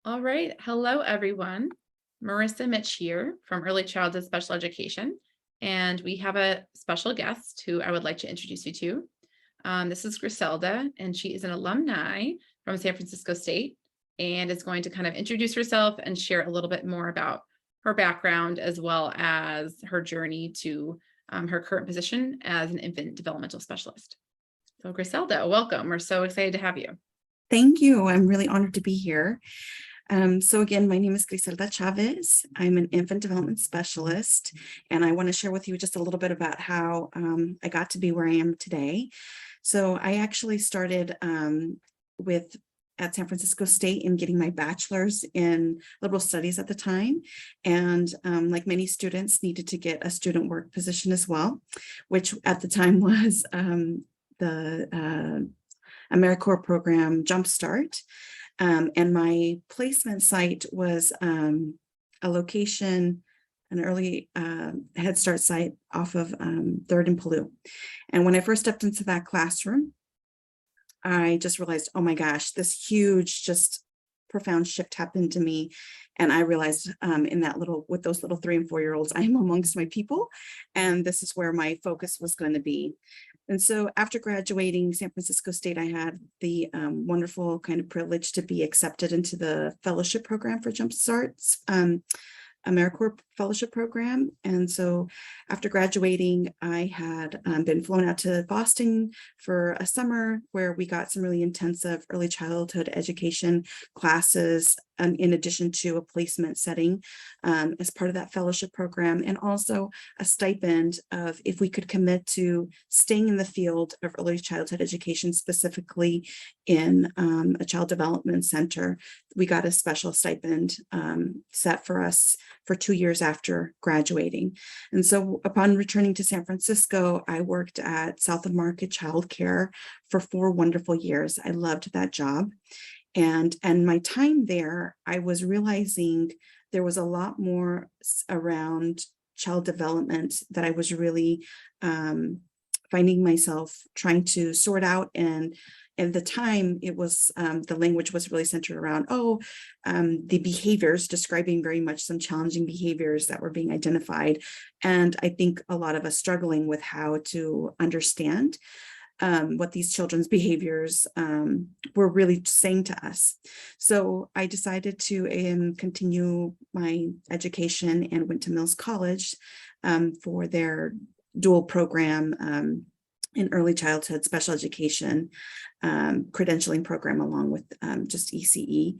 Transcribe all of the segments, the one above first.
All right. Hello, everyone. Marissa Mitch here from Early Childhood Special Education. And we have a special guest who I would like to introduce you to. This is Griselda, and she is an alumni from San Francisco State and is going to kind of introduce herself and share a little bit more about her background as well as her journey to her current position as an infant developmental specialist. So Griselda, welcome. We're so excited to have you. Thank you. I'm really honored to be here. So again, my name is Griselda Chavez. I'm an infant development specialist, and I want to share with you just a little bit about how I got to be where I am today. So I actually started at San Francisco State in getting my bachelor's in liberal studies at the time. And like many students, needed to get a student work position as well, which at the time was the AmeriCorps program Jumpstart. And my placement site was a location, an early Head Start site off of 3rd and Paloux. And when I first stepped into that classroom, I just realized, oh my gosh, this huge, just profound shift happened to me. And I realized with those little 3 and 4-year-olds, I'm amongst my people. And this is where my focus was going to be. And so after graduating San Francisco State, I had the wonderful kind of privilege to be accepted into the fellowship program for Jumpstart's AmeriCorps fellowship program. And so after graduating, I had been flown out to Boston for a summer where we got some really intensive early childhood education classes in addition to a placement setting as part of that fellowship program, and also a stipend of if we could commit to staying in the field of early childhood education, specifically in a child development center. We got a special stipend set for us for 2 years after graduating. And so upon returning to San Francisco, I worked at South of Market Childcare for 4 wonderful years. I loved that job. And my time there, I was realizing there was a lot more around child development that I was really finding myself trying to sort out. And at the time, it was the language was really centered around, the behaviors, describing very much some challenging behaviors that were being identified. And I think a lot of us struggling with how to understand what these children's behaviors were really saying to us. So I decided to continue my education and went to Mills College for their dual program in early childhood special education credentialing program, along with just ECE.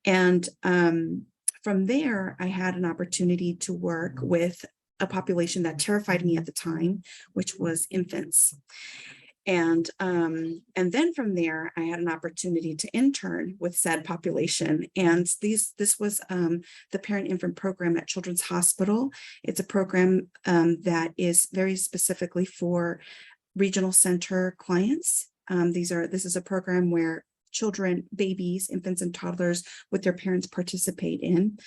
And from there, I had an opportunity to work with a population that terrified me at the time, which was infants. And then from there, I had an opportunity to intern with said population. And this was the Parent Infant Program at Children's Hospital. It's a program that is very specifically for regional center clients. This is a program where children, babies, infants, and toddlers with their parents participate in.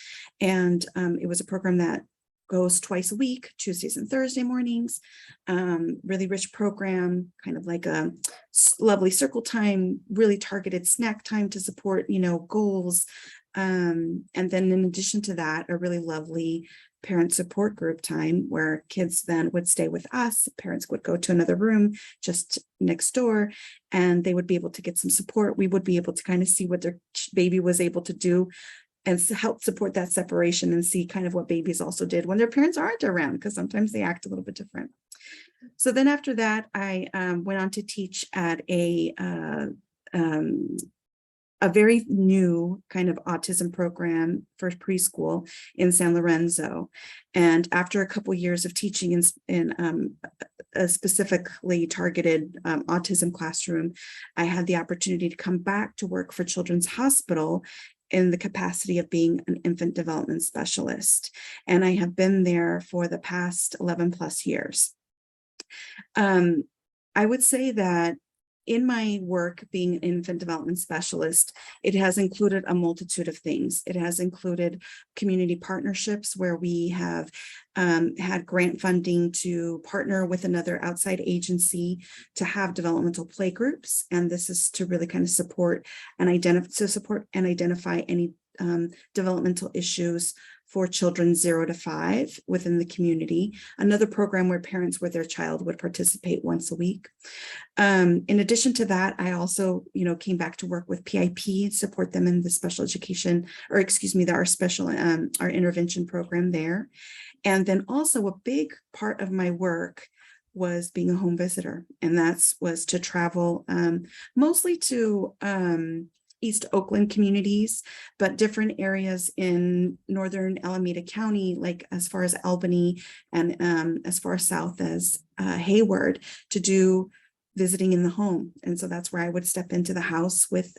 And it was a program that goes twice a week, Tuesdays and Thursday mornings. Really rich program, kind of like a lovely circle time, really targeted snack time to support, goals. And then in addition to that, a really lovely parent support group time where kids then would stay with us. Parents would go to another room just next door, and they would be able to get some support. We would be able to kind of see what their baby was able to do and help support that separation, and see kind of what babies also did when their parents aren't around, because sometimes they act a little bit different. So then after that, I went on to teach at a very new kind of autism program for preschool in San Lorenzo. And after a couple of years of teaching in a specifically targeted autism classroom, I had the opportunity to come back to work for Children's Hospital in the capacity of being an infant development specialist. And I have been there for the past 11 plus years. I would say that in my work being an infant development specialist, it has included a multitude of things. It has included community partnerships where we have had grant funding to partner with another outside agency to have developmental play groups. And this is to really kind of support and identify any developmental issues for children 0 to 5 within the community, another program where parents with their child would participate once a week. In addition to that, I also, came back to work with PIP, support them in the special education, or excuse me, our intervention program there. And then also a big part of my work was being a home visitor, and was to travel mostly to East Oakland communities, but different areas in northern Alameda County, like as far as Albany and as far south as Hayward, to do visiting in the home. And so that's where I would step into the house with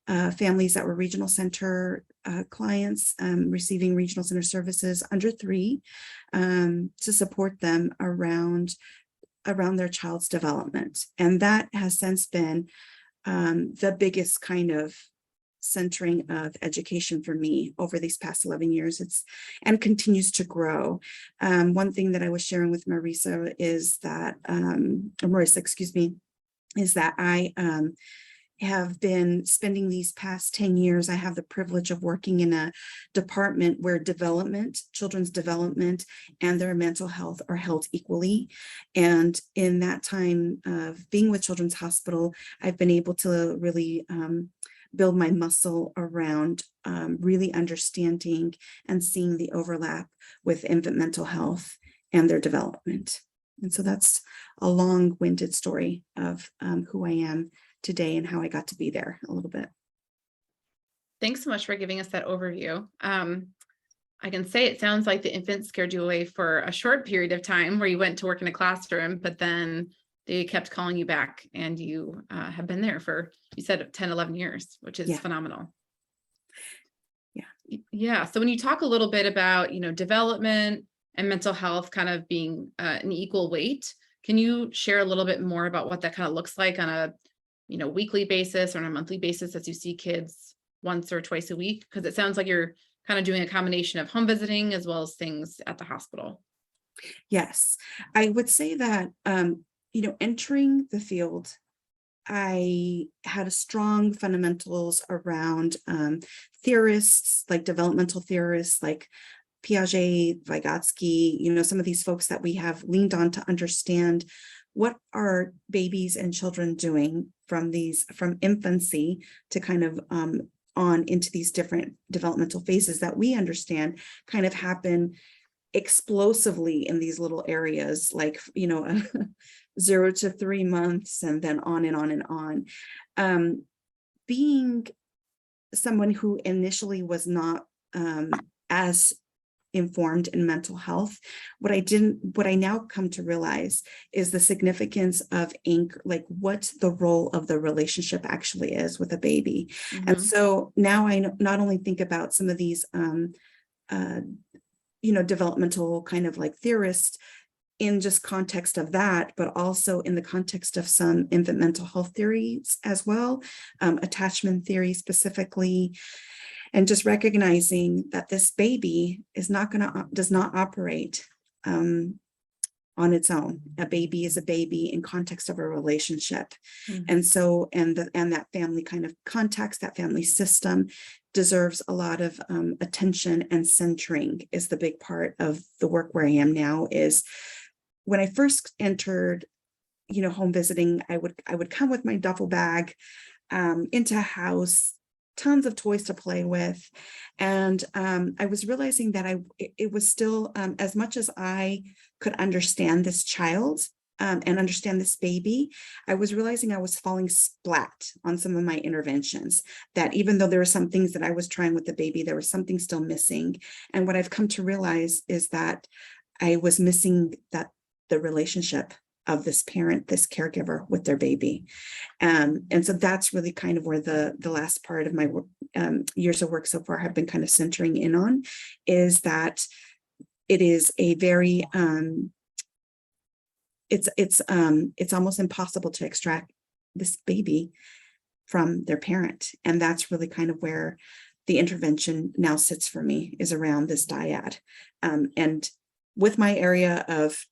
families that were regional center clients, receiving regional center services under 3, to support them around their child's development. And that has since been the biggest kind of centering of education for me over these past 11 years. And continues to grow. One thing that I was sharing with Marissa is that, Marissa, excuse me, is that I have been spending these past 10 years, I have the privilege of working in a department where children's development and their mental health are held equally. And in that time of being with Children's Hospital, I've been able to really build my muscle around really understanding and seeing the overlap with infant mental health and their development. And so that's a long-winded story of who I am today and how I got to be there a little bit. Thanks so much for giving us that overview. I can say it sounds like the infant scared you away for a short period of time where you went to work in a classroom, but then they kept calling you back, and you have been there for, you said 10, 11 years, which is phenomenal. Yeah. So when you talk a little bit about, development and mental health kind of being an equal weight, can you share a little bit more about what that kind of looks like on a weekly basis or on a monthly basis as you see kids once or twice a week? Because it sounds like you're kind of doing a combination of home visiting as well as things at the hospital. Yes, I would say that, entering the field, I had a strong fundamentals around theorists, like developmental theorists, like Piaget, Vygotsky, some of these folks that we have leaned on to understand what are babies and children doing from infancy to kind of on into these different developmental phases that we understand kind of happen explosively in these little areas, like 0 to 3 months, and then on and on and on. Being someone who initially was not as informed in mental health, what I now come to realize is the significance of like what the role of the relationship actually is with a baby. Mm-hmm. And so now I not only think about some of these developmental kind of like theorists in just context of that, but also in the context of some infant mental health theories as well, attachment theory specifically. And just recognizing that this baby does not operate on its own. A baby is a baby in context of a relationship. Mm-hmm. And so, and that family kind of context, that family system deserves a lot of attention, and centering is the big part of the work where I am now. Is when I first entered, home visiting, I would come with my duffel bag into a house, tons of toys to play with. And I was realizing that it was still, as much as I could understand this child and understand this baby, I was realizing I was falling flat on some of my interventions, that even though there were some things that I was trying with the baby, there was something still missing. And what I've come to realize is that I was missing the relationship of this parent, this caregiver with their baby. And so that's really kind of where the last part of my years of work so far have been kind of centering in on, is that it is a very, it's almost impossible to extract this baby from their parent. And that's really kind of where the intervention now sits for me, is around this dyad. And with my area of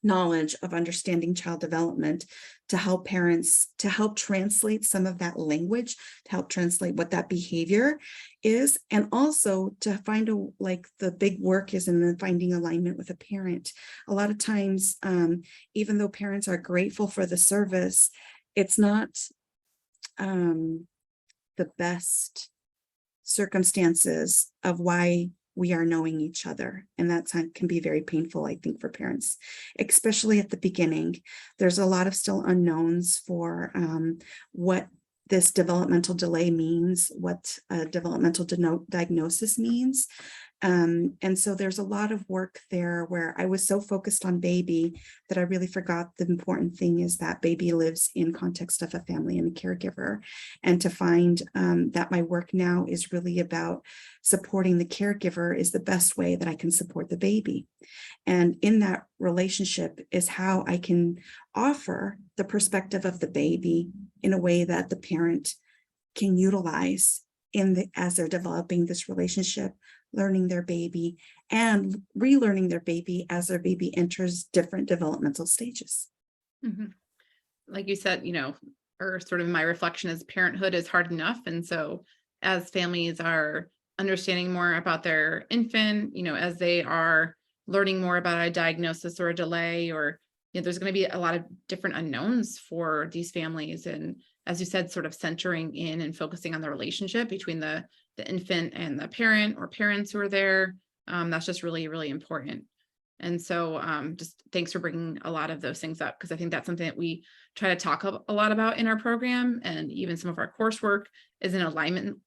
knowledge of understanding child development to help parents, to help translate some of that language, to help translate what that behavior is, and also to find a, like the big work is in the finding alignment with a parent. A lot of times, even though parents are grateful for the service, it's not the best circumstances of why we are knowing each other. And that can be very painful, I think, for parents, especially at the beginning. There's a lot of still unknowns for what this developmental delay means, what a developmental diagnosis means. And so there's a lot of work there where I was so focused on baby that I really forgot the important thing is that baby lives in context of a family and a caregiver. And to find that my work now is really about supporting the caregiver is the best way that I can support the baby. And in that relationship is how I can offer the perspective of the baby in a way that the parent can utilize as they're developing this relationship, learning their baby and relearning their baby as their baby enters different developmental stages. Mhm. Like you said, or sort of my reflection is parenthood is hard enough. And so as families are understanding more about their infant, as they are learning more about a diagnosis or a delay, or there's going to be a lot of different unknowns for these families. And as you said, sort of centering in and focusing on the relationship between the infant and the parent or parents who are there. That's just really, really important. And so just thanks for bringing a lot of those things up, because I think that's something that we try to talk a lot about in our program, and even some of our coursework is in alignment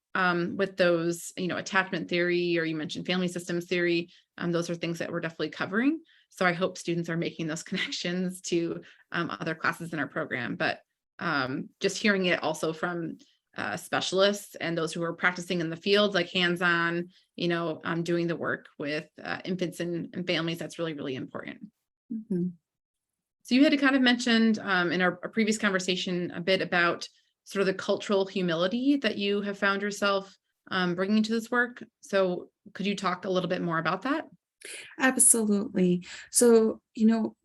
with those, attachment theory, or you mentioned family systems theory. Those are things that we're definitely covering. So I hope students are making those connections to other classes in our program. But just hearing it also from specialists and those who are practicing in the field, like hands-on, doing the work with infants and families, that's really, really important. Mm-hmm. So you had kind of mentioned in our previous conversation a bit about sort of the cultural humility that you have found yourself bringing to this work. So could you talk a little bit more about that? Absolutely. So,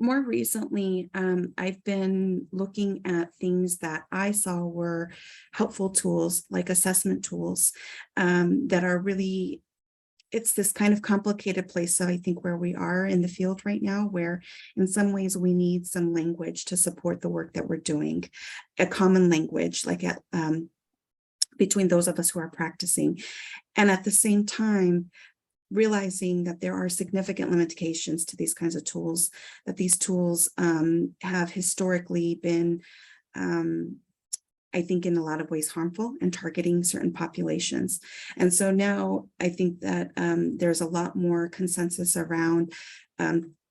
more recently, I've been looking at things that I saw were helpful tools, like assessment tools, that are really, it's this kind of complicated place. So I think where we are in the field right now, where in some ways we need some language to support the work that we're doing, a common language, like between those of us who are practicing. And at the same time, realizing that there are significant limitations to these kinds of tools, that these tools have historically been, I think, in a lot of ways harmful and targeting certain populations. And so now I think that there's a lot more consensus around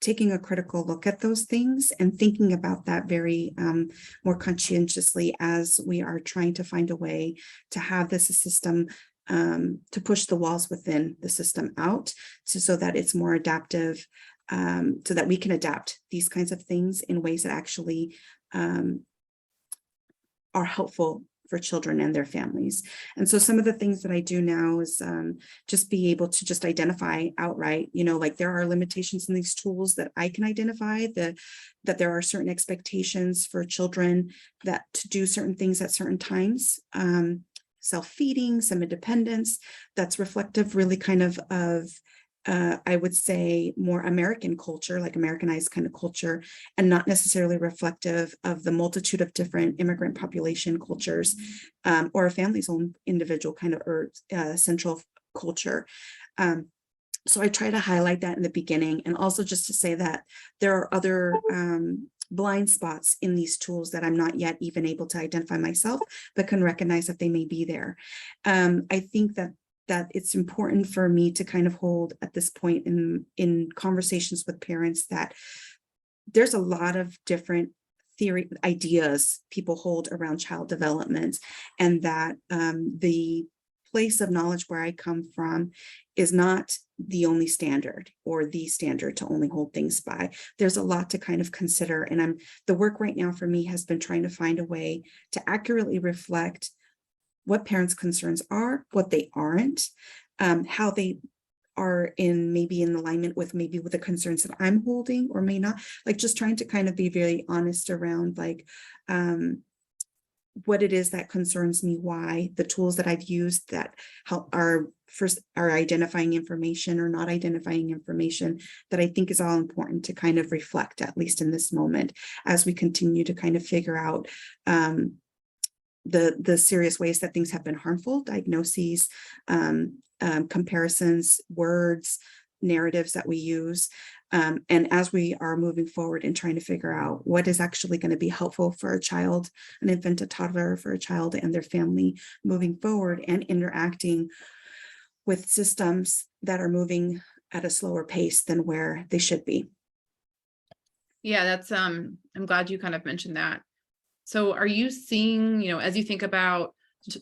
taking a critical look at those things and thinking about that very more conscientiously as we are trying to find a way to have this system to push the walls within the system out so that it's more adaptive, so that we can adapt these kinds of things in ways that actually are helpful for children and their families. And so some of the things that I do now is just be able to just identify outright, like there are limitations in these tools that I can identify, that there are certain expectations for children that to do certain things at certain times. Self-feeding, some independence, that's reflective really kind of I would say more American culture, like Americanized kind of culture, and not necessarily reflective of the multitude of different immigrant population cultures or a family's own individual kind of central culture. So I try to highlight that in the beginning, and also just to say that there are other blind spots in these tools that I'm not yet even able to identify myself, but can recognize that they may be there. I think that it's important for me to kind of hold at this point in conversations with parents that there's a lot of different theory ideas people hold around child development, and that the place of knowledge where I come from is not the only standard or the standard to only hold things by. There's a lot to kind of consider. And the work right now for me has been trying to find a way to accurately reflect what parents' concerns are, what they aren't, how they are maybe in alignment with the concerns that I'm holding or may not, like just trying to kind of be very honest around like what it is that concerns me, why the tools that I've used that help are identifying information or not identifying information, that I think is all important to kind of reflect, at least in this moment, as we continue to kind of figure out the serious ways that things have been harmful, diagnoses, comparisons, words, narratives that we use. And as we are moving forward and trying to figure out what is actually going to be helpful for a child, an infant, a toddler, for a child and their family moving forward and interacting with systems that are moving at a slower pace than where they should be. Yeah, that's I'm glad you kind of mentioned that. So are you seeing, as you think about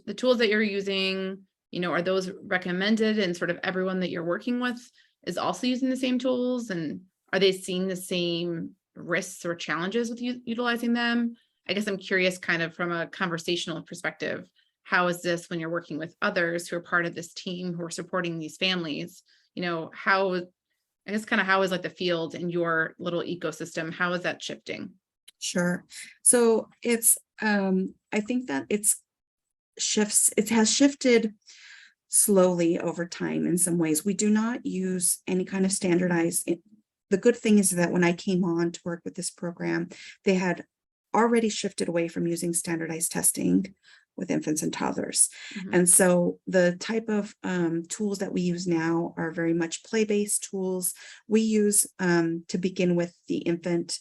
the tools that you're using, are those recommended, and sort of everyone that you're working with is also using the same tools, and are they seeing the same risks or challenges with utilizing them? I guess I'm curious, kind of from a conversational perspective, how is this when you're working with others who are part of this team who are supporting these families? How is like the field in your little ecosystem, how is that shifting? Sure. So it's I think that it has shifted slowly over time. In some ways, we do not use any kind of standardized. The good thing is that when I came on to work with this program, they had already shifted away from using standardized testing with infants and toddlers. Mhm. And so the type of tools that we use now are very much play-based tools. We use to begin with the infant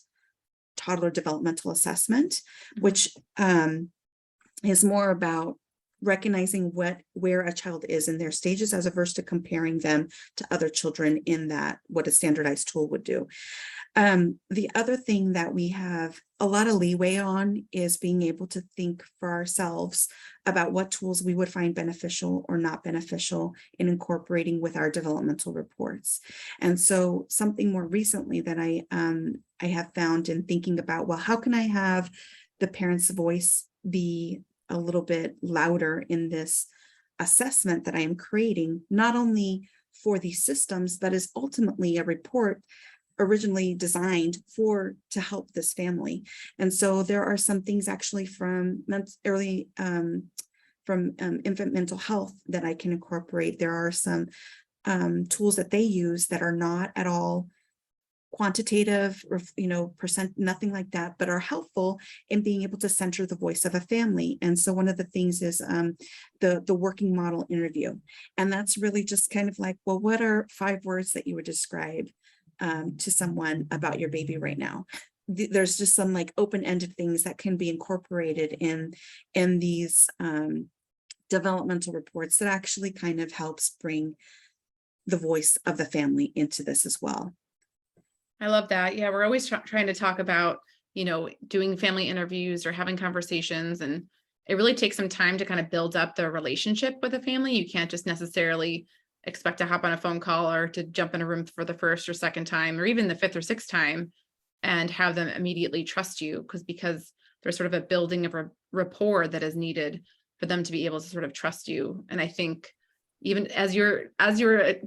toddler developmental assessment, which is more about recognizing where a child is in their stages as averse to comparing them to other children in that what a standardized tool would do. The other thing that we have a lot of leeway on is being able to think for ourselves about what tools we would find beneficial or not beneficial in incorporating with our developmental reports. And so something more recently that I have found in thinking about, well, how can I have the parent's voice be a little bit louder in this assessment that I am creating, not only for these systems, but is ultimately a report originally designed to help this family. And so there are some things actually from infant mental health that I can incorporate. There are some tools that they use that are not at all quantitative or percent, nothing like that, but are helpful in being able to center the voice of a family. And so one of the things is the working model interview. And that's really just kind of like, well, what are 5 words that you would describe to someone about your baby right now? There's just some like open-ended things that can be incorporated in these developmental reports that actually kind of helps bring the voice of the family into this as well. I love that. Yeah, we're always trying to talk about, doing family interviews or having conversations, and it really takes some time to kind of build up the relationship with a family. You can't just necessarily expect to hop on a phone call or to jump in a room for the first or second time, or even the 5th or 6th time, and have them immediately trust you, because there's sort of a building of a rapport that is needed for them to be able to sort of trust you. And I think even as you're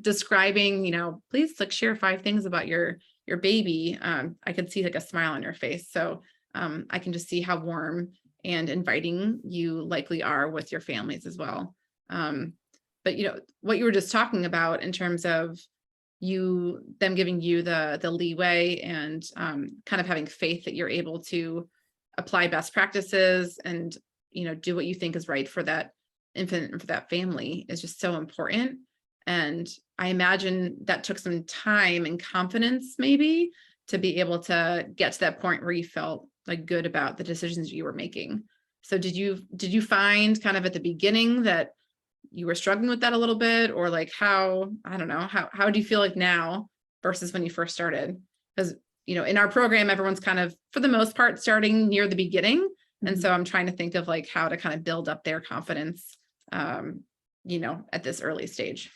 describing, please like share 5 things about your baby, I could see like a smile on your face. So I can just see how warm and inviting you likely are with your families as well. But what you were just talking about in terms of them giving you the leeway and kind of having faith that you're able to apply best practices and do what you think is right for that infant and for that family is just so important. And I imagine that took some time and confidence maybe to be able to get to that point where you felt like good about the decisions you were making. So did you find kind of at the beginning that you were struggling with that a little bit, or like how do you feel like now versus when you first started? Because in our program, everyone's kind of, for the most part, starting near the beginning. Mm-hmm. And so I'm trying to think of like how to kind of build up their confidence, at this early stage.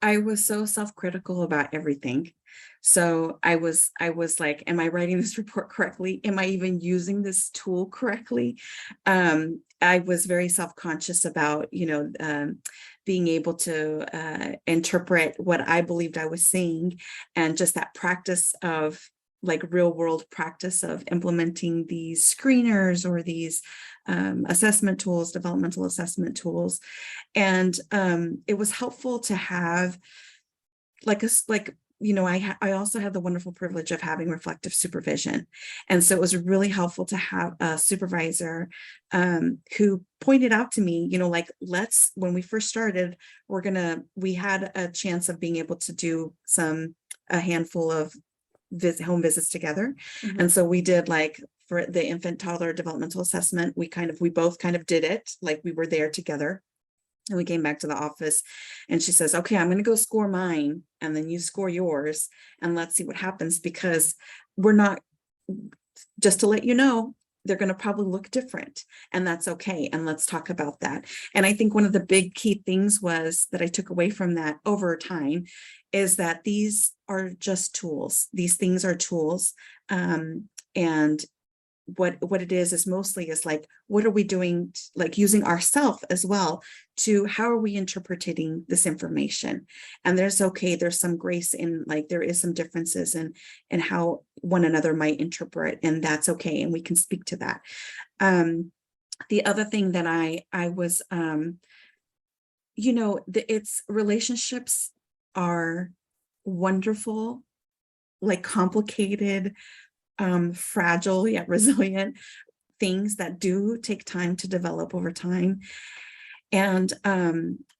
I was so self-critical about everything. So I was like, am I writing this report correctly? Am I even using this tool correctly? I was very self-conscious about, being able to interpret what I believed I was seeing, and just that practice of like real world practice of implementing these screeners or these assessment tools, developmental assessment tools. And it was helpful to have like I also had the wonderful privilege of having reflective supervision. And so it was really helpful to have a supervisor who pointed out to me, like, when we first started, we had a chance of being able to do a handful of home visits together. Mhm. And so we did, like, for the infant toddler developmental assessment, we both kind of did it, like we were there together. And we came back to the office and she says, okay, I'm going to go score mine and then you score yours and let's see what happens, because we're not, just to let you know, they're going to probably look different, and that's okay. And let's talk about that. And I think one of the big key things was that I took away from that over time is that these are just tools. These things are tools. And what it is mostly is like, what are we doing, like using ourself as well to how are we interpreting this information? And there's some grace in, like, there is some differences in how one another might interpret, and that's okay, and we can speak to that. The other thing that I was it's relationships are wonderful, like complicated, fragile yet resilient things that do take time to develop over time. And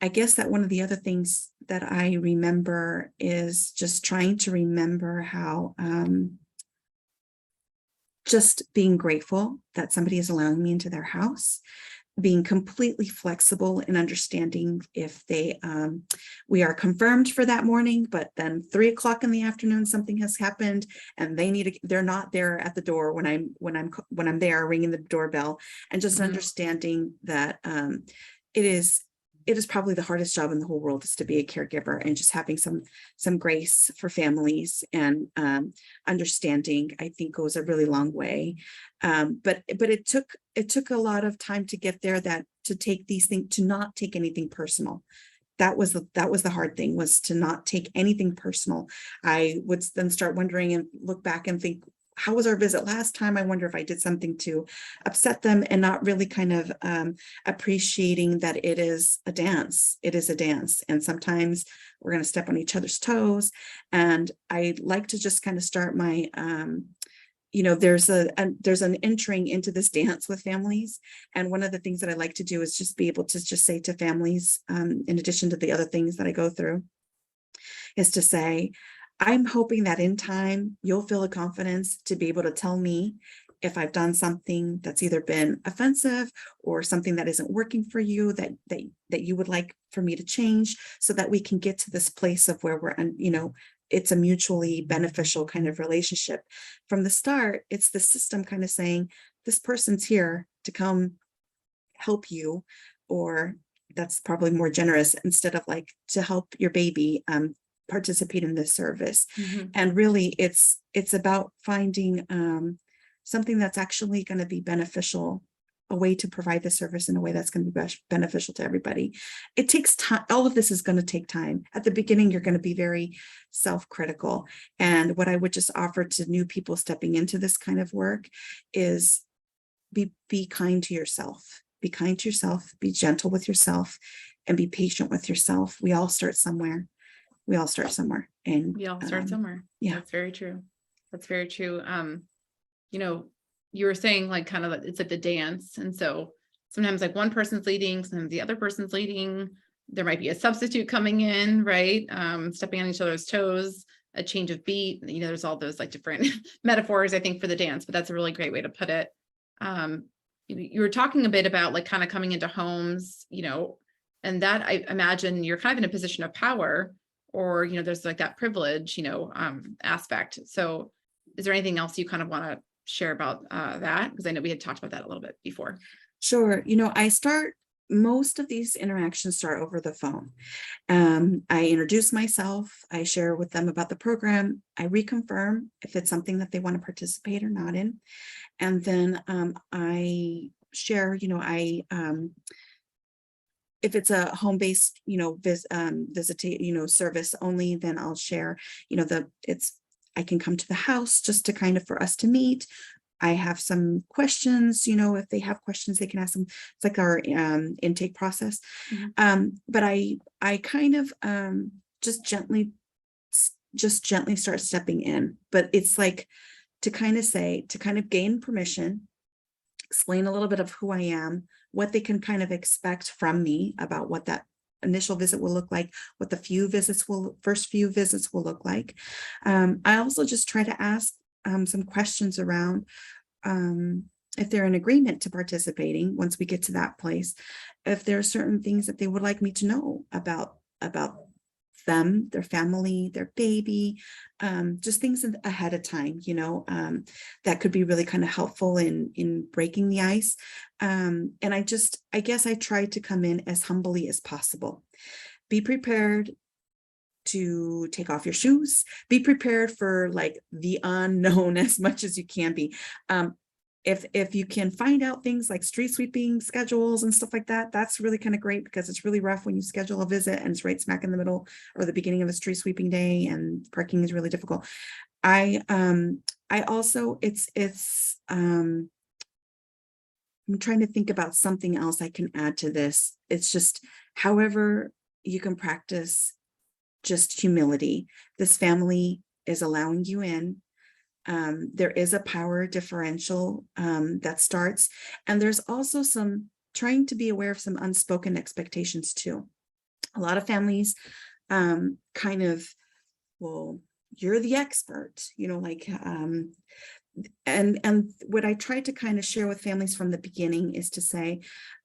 I guess that one of the other things that I remember is just trying to remember how just being grateful that somebody is allowing me into their house, being completely flexible and understanding if we are confirmed for that morning, but then 3 o'clock in the afternoon, something has happened and they're not there at the door when I'm there ringing the doorbell, and just understanding that it is probably the hardest job in the whole world, is to be a caregiver, and just having some grace for families and understanding, I think, goes a really long way. But it took a lot of time to get there, to not take anything personal. That was the hard thing, was to not take anything personal. I would then start wondering and look back and think, how was our visit last time? I wonder if I did something to upset them, and not really kind of appreciating that it is a dance. It is a dance. And sometimes we're going to step on each other's toes. And I like to just kind of start my, there's an entering into this dance with families. And one of the things that I like to do is just be able to just say to families, in addition to the other things that I go through, is to say, I'm hoping that in time, you'll feel a confidence to be able to tell me if I've done something that's either been offensive or something that isn't working for you, that you would like for me to change, so that we can get to this place of where it's a mutually beneficial kind of relationship. From the start, it's the system kind of saying, this person's here to come help you, or that's probably more generous, instead of like to help your baby participate in this service. And really it's about finding something that's actually going to be beneficial, a way to provide the service in a way that's going to be beneficial to everybody. It takes time. All of this is going to take time. At the beginning, you're going to be very self-critical. And what I would just offer to new people stepping into this kind of work is be kind to yourself. Be kind to yourself, be gentle with yourself, and be patient with yourself. We all start somewhere. And we all start somewhere. Yeah, That's very true. You were saying, like, kind of, it's like the dance. And so sometimes, like, one person's leading, sometimes the other person's leading. There might be a substitute coming in, right? Stepping on each other's toes, a change of beat. There's all those, like, different metaphors, I think, for the dance, but that's a really great way to put it. You were talking a bit about, like, kind of coming into homes, and that, I imagine, you're kind of in a position of power, or, there's like that privilege, aspect. So is there anything else you kind of want to share about that? Because I know we had talked about that a little bit before. sure. I start most of these interactions start over the phone. I introduce myself, I share with them about the program, I reconfirm if it's something that they want to participate or not in. And then I share, if it's a home-based, service only, then I'll share, I can come to the house just to kind of for us to meet. I have some questions, if they have questions, they can ask them. It's like our intake process. But I kind of just gently start stepping in. But it's like to kind of gain permission, explain a little bit of who I am, what they can kind of expect from me about what that initial visit will look like, what the first few visits will look like. I also just try to ask some questions around if they're in agreement to participating once we get to that place, if there are certain things that they would like me to know about them, their family, their baby, just things ahead of time, that could be really kind of helpful in breaking the ice. And I guess I try to come in as humbly as possible. Be prepared to take off your shoes, be prepared for like the unknown as much as you can be. If you can find out things like street sweeping schedules and stuff like that, that's really kind of great, because it's really rough when you schedule a visit and it's right smack in the middle or the beginning of a street sweeping day, and parking is really difficult. I also, I'm trying to think about something else I can add to this. It's just, however you can practice just humility. This family is allowing you in. There is a power differential that starts, and there's also some trying to be aware of some unspoken expectations too. A lot of families kind of, well, you're the expert, and what I try to kind of share with families from the beginning is to say,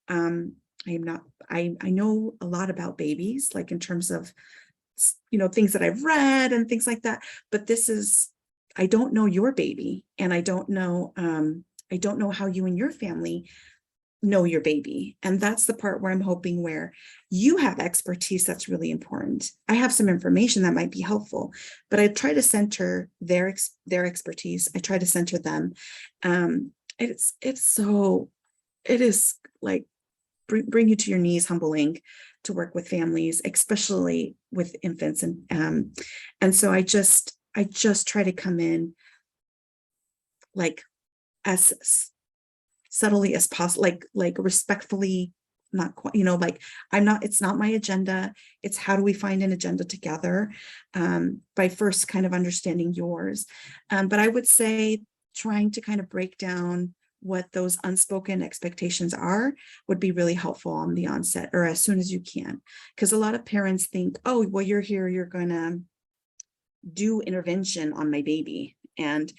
I know a lot about babies, like in terms of things that I've read and things like that, but I don't know your baby, and I don't know how you and your family know your baby. And that's the part where I'm hoping where you have expertise that's really important. I have some information that might be helpful, but I try to center their expertise. I try to center them. It is like bring you to your knees, humbling to work with families, especially with infants. And so I just try to come in like as subtly as possible, like respectfully, not quite, it's not my agenda. It's how do we find an agenda together, by first kind of understanding yours. But I would say trying to kind of break down what those unspoken expectations are would be really helpful on the onset, or as soon as you can. Because a lot of parents think, oh, well, you're here, you're gonna do intervention on my baby. And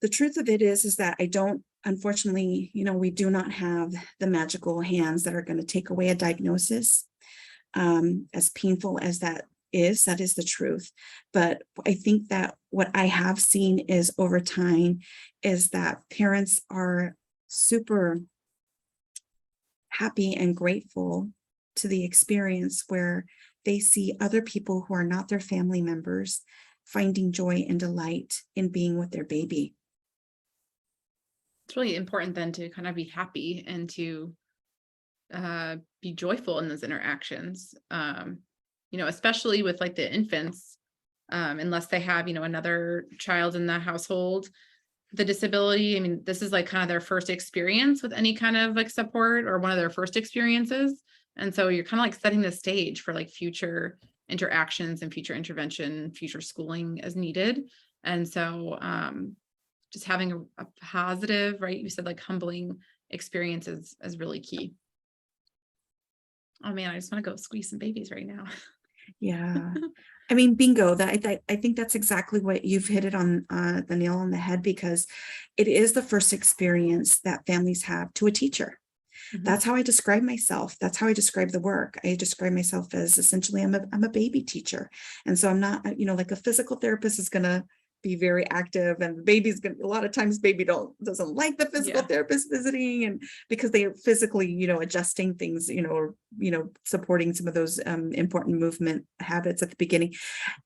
the truth of it is that I don't, unfortunately, we do not have the magical hands that are going to take away a diagnosis. As painful as that is the truth. But I think that what I have seen is over time is that parents are super happy and grateful to the experience where they see other people who are not their family members finding joy and delight in being with their baby. It's really important then to kind of be happy and to be joyful in those interactions, especially with like the infants, unless they have, another child in the household, the disability. I mean, this is like kind of their first experience with any kind of like support, or one of their first experiences. And so you're kind of like setting the stage for like future interactions and future intervention, future schooling as needed. And so just having a positive, right, you said like humbling experiences is really key. Oh man, I just want to go squeeze some babies right now. Yeah. I mean, bingo, I think that's exactly what you've hit it on the nail on the head, because it is the first experience that families have to a teacher. Mm-hmm. That's how I describe myself. That's how I describe the work. I describe myself as essentially I'm a baby teacher. And so I'm not, like a physical therapist is going to be very active, and the baby's gonna, a lot of times baby doesn't like the physical Yeah. therapist visiting, and because they are physically, adjusting things, or, supporting some of those important movement habits at the beginning.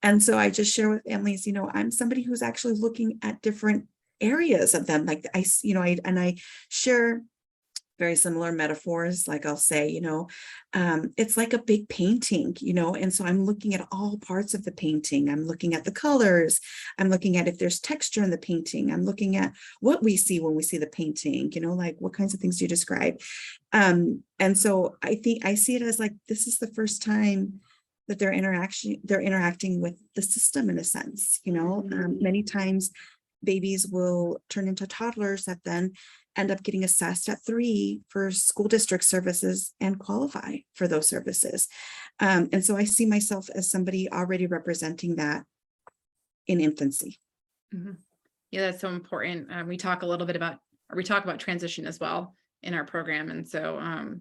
And so I just share with families, I'm somebody who's actually looking at different areas of them. Like I share very similar metaphors. Like I'll say, it's like a big painting, and so I'm looking at all parts of the painting. I'm looking at the colors. I'm looking at if there's texture in the painting. I'm looking at what we see when we see the painting, like what kinds of things do you describe? And so I think I see it as like, this is the first time that they're interacting with the system in a sense, many times babies will turn into toddlers that then end up getting assessed at 3 for school district services and qualify for those services. And so I see myself as somebody already representing that in infancy. Mm-hmm. Yeah, that's so important. We talk about transition as well in our program. And so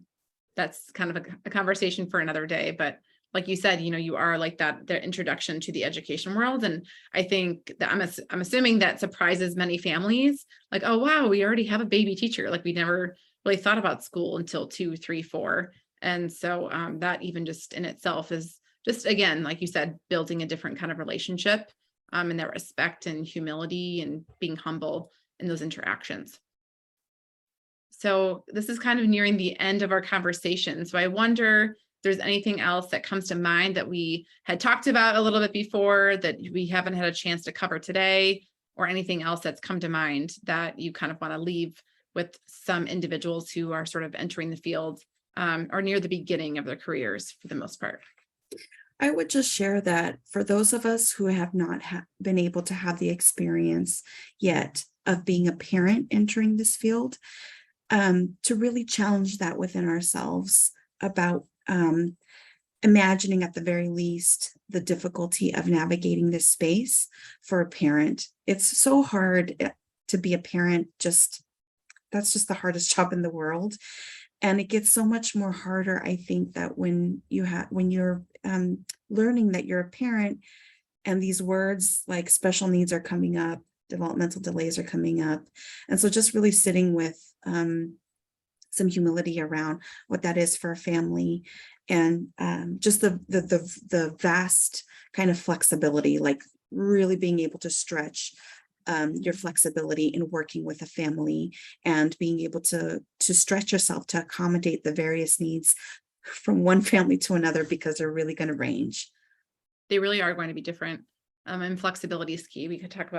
that's kind of a conversation for another day. But like you said, you are like that, their introduction to the education world. And I think that I'm assuming that surprises many families, like, oh, wow, we already have a baby teacher. Like we never really thought about school until 2, 3, 4. And so that even just in itself is just, again, like you said, building a different kind of relationship and that respect and humility and being humble in those interactions. So this is kind of nearing the end of our conversation. So I wonder there's anything else that comes to mind that we had talked about a little bit before that we haven't had a chance to cover today, or anything else that's come to mind that you kind of want to leave with some individuals who are sort of entering the field or near the beginning of their careers for the most part. I would just share that for those of us who have not been able to have the experience yet of being a parent entering this field, to really challenge that within ourselves about imagining at the very least the difficulty of navigating this space for a parent. It's so hard to be a parent, that's just the hardest job in the world. And it gets so much more harder, I think, that when you're learning that you're a parent and these words like special needs are coming up, developmental delays are coming up. And so just really sitting with some humility around what that is for a family, and just the vast kind of flexibility, like really being able to stretch your flexibility in working with a family, and being able to stretch yourself to accommodate the various needs from one family to another, because they're really going to range. They really are going to be different. And flexibility is key. I talk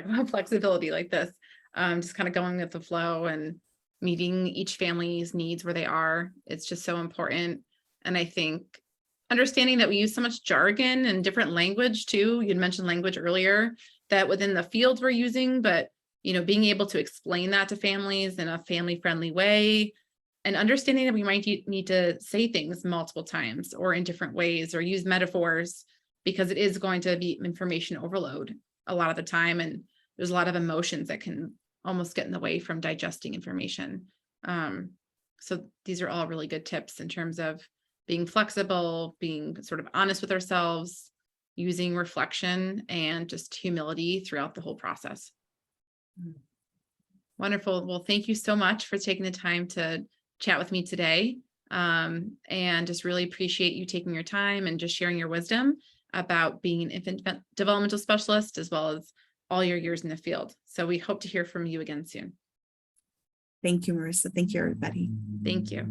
about flexibility like this, just kind of going with the flow and meeting each family's needs where they are. It's just so important. And I think understanding that we use so much jargon and different language too. You'd mentioned language earlier, that within the fields we're using, but being able to explain that to families in a family-friendly way, and understanding that we might need to say things multiple times or in different ways or use metaphors, because it is going to be information overload a lot of the time. And there's a lot of emotions that can almost get in the way from digesting information. So these are all really good tips in terms of being flexible, being sort of honest with ourselves, using reflection, and just humility throughout the whole process. Wonderful. Well, thank you so much for taking the time to chat with me today. And just really appreciate you taking your time and just sharing your wisdom about being an infant developmental specialist, as well as all your years in the field. So we hope to hear from you again soon. Thank you, Marissa. Thank you, everybody. Thank you.